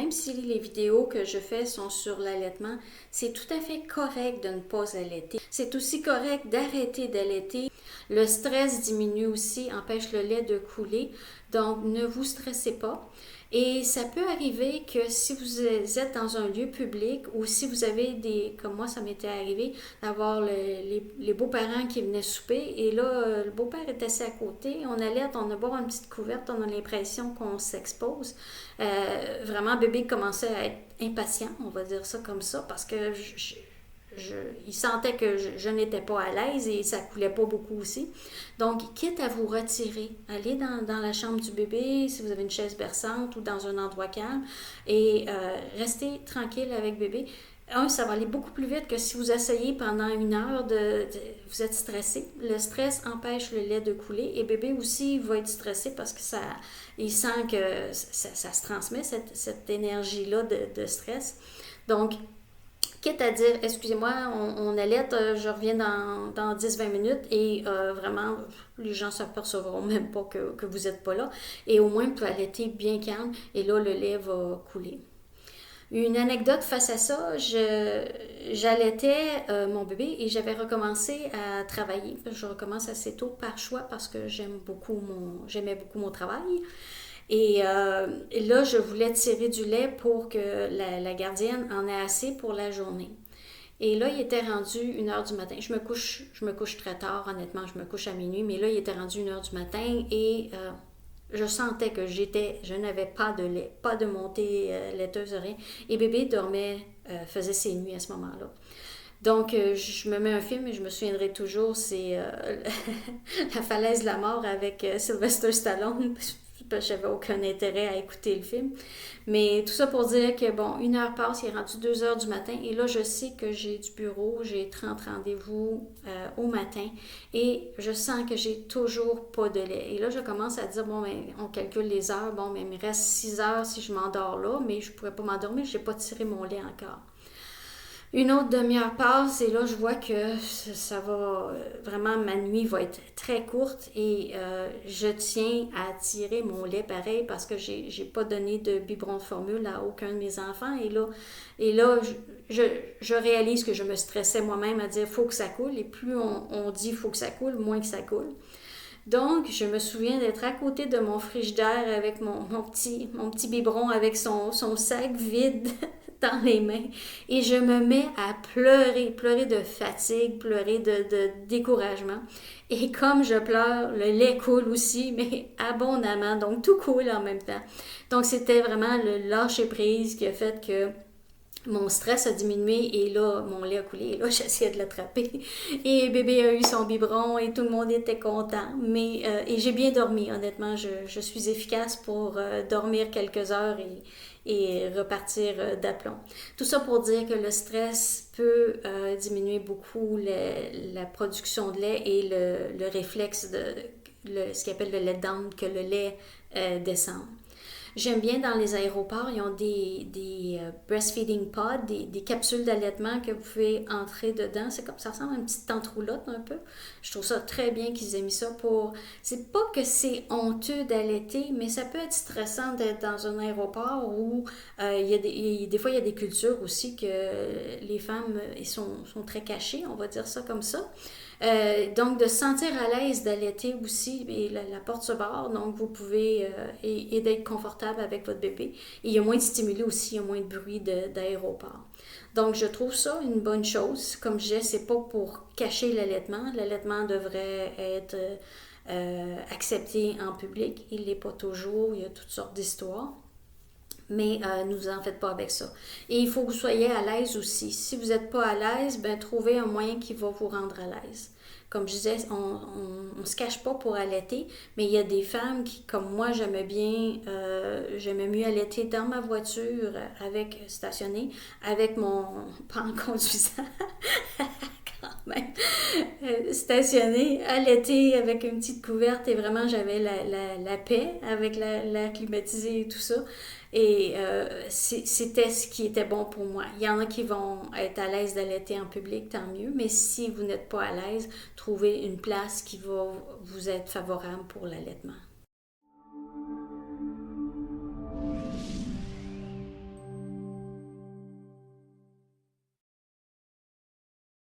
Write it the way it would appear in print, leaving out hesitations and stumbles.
même si les vidéos que je fais sont sur l'allaitement, c'est tout à fait correct de ne pas allaiter. C'est aussi correct d'arrêter d'allaiter. Le stress diminue aussi, empêche le lait de couler. Donc, ne vous stressez pas. Et ça peut arriver que si vous êtes dans un lieu public ou si vous avez comme moi ça m'était arrivé, d'avoir les beaux-parents qui venaient souper et là, le beau-père est assis à côté, on allaite, on a beau une petite couverte, on a l'impression qu'on s'expose. Vraiment, bébé commençait à être impatient, on va dire ça comme ça, parce que il sentait que je n'étais pas à l'aise et ça coulait pas beaucoup aussi. Donc, quitte à vous retirer, allez dans la chambre du bébé, si vous avez une chaise berçante ou dans un endroit calme, et restez tranquille avec bébé. Ça va aller beaucoup plus vite que si vous essayez pendant 1 heure vous êtes stressé. Le stress empêche le lait de couler et bébé aussi va être stressé parce que il sent que ça se transmet, cette énergie-là de stress. Donc, quitte à dire, excusez-moi, on allaite, je reviens dans 10-20 minutes et vraiment, les gens ne s'apercevront même pas que vous n'êtes pas là. Et au moins, vous pouvez allaiter bien calme et là, le lait va couler. Une anecdote face à ça, j'allaitais mon bébé et j'avais recommencé à travailler. Je recommence assez tôt par choix parce que j'aimais beaucoup mon travail. Et là, je voulais tirer du lait pour que la gardienne en ait assez pour la journée. Et là, il était rendu 1 heure du matin. Je me couche très tard, honnêtement, je me couche à minuit, mais là, il était rendu 1 heure du matin et je sentais que je n'avais pas de lait, pas de montée laiteuse, rien. Et bébé dormait, faisait ses nuits à ce moment-là. Donc, je me mets un film et je me souviendrai toujours, c'est La falaise de la mort avec Sylvester Stallone. J'avais aucun intérêt à écouter le film. Mais tout ça pour dire que, bon, 1 heure passe, il est rendu 2 heures du matin. Et là, je sais que j'ai du bureau, j'ai 30 rendez-vous au matin. Et je sens que j'ai toujours pas de lait. Et là, je commence à dire, bon, ben, on calcule les heures. Bon, ben, il me reste 6 heures si je m'endors là, mais je pourrais pas m'endormir, je n'ai pas tiré mon lait encore. Une autre demi-heure passe et là, je vois que ça va vraiment, ma nuit va être très courte et je tiens à tirer mon lait pareil parce que j'ai pas donné de biberon de formule à aucun de mes enfants. Et là je réalise que je me stressais moi-même à dire faut que ça coule et plus on dit faut que ça coule, moins que ça coule. Donc, je me souviens d'être à côté de mon frigidaire avec mon petit biberon avec son sac vide dans les mains et je me mets à pleurer de fatigue, pleurer de découragement. Et comme je pleure, le lait coule aussi, mais abondamment, donc tout coule en même temps. Donc, c'était vraiment le lâcher-prise qui a fait que mon stress a diminué et là, mon lait a coulé et là, j'essayais de l'attraper. Et bébé a eu son biberon et tout le monde était content. Et j'ai bien dormi, honnêtement. Je suis efficace pour dormir quelques heures et repartir d'aplomb. Tout ça pour dire que le stress peut diminuer beaucoup la production de lait et le réflexe ce qu'on appelle le let down, que le lait descende. J'aime bien dans les aéroports, ils ont des breastfeeding pods, des capsules d'allaitement que vous pouvez entrer dedans. C'est comme ça ressemble à une petite tente-roulotte un peu. Je trouve ça très bien qu'ils aient mis ça pour... C'est pas que c'est honteux d'allaiter, mais ça peut être stressant d'être dans un aéroport où des fois il y a des cultures aussi que les femmes sont très cachées, on va dire ça comme ça. Donc, de se sentir à l'aise d'allaiter aussi, et la porte se barre, donc vous pouvez, et d'être confortable avec votre bébé. Et il y a moins de stimuli aussi, il y a moins de bruit d'aéroport. Donc, je trouve ça une bonne chose. Comme je disais, c'est pas pour cacher l'allaitement. L'allaitement devrait être accepté en public. Il l'est pas toujours, il y a toutes sortes d'histoires. Mais ne vous en faites pas avec ça. Et il faut que vous soyez à l'aise aussi. Si vous n'êtes pas à l'aise, ben trouvez un moyen qui va vous rendre à l'aise. Comme je disais, on se cache pas pour allaiter, mais il y a des femmes qui, comme moi, j'aimais mieux allaiter dans ma voiture stationnée, avec pas en conduisant, quand même, stationné, allaité avec une petite couverte et vraiment j'avais la paix avec l'air climatisé et tout ça. Et c'était ce qui était bon pour moi. Il y en a qui vont être à l'aise d'allaiter en public, tant mieux, mais si vous n'êtes pas à l'aise, trouvez une place qui va vous être favorable pour l'allaitement.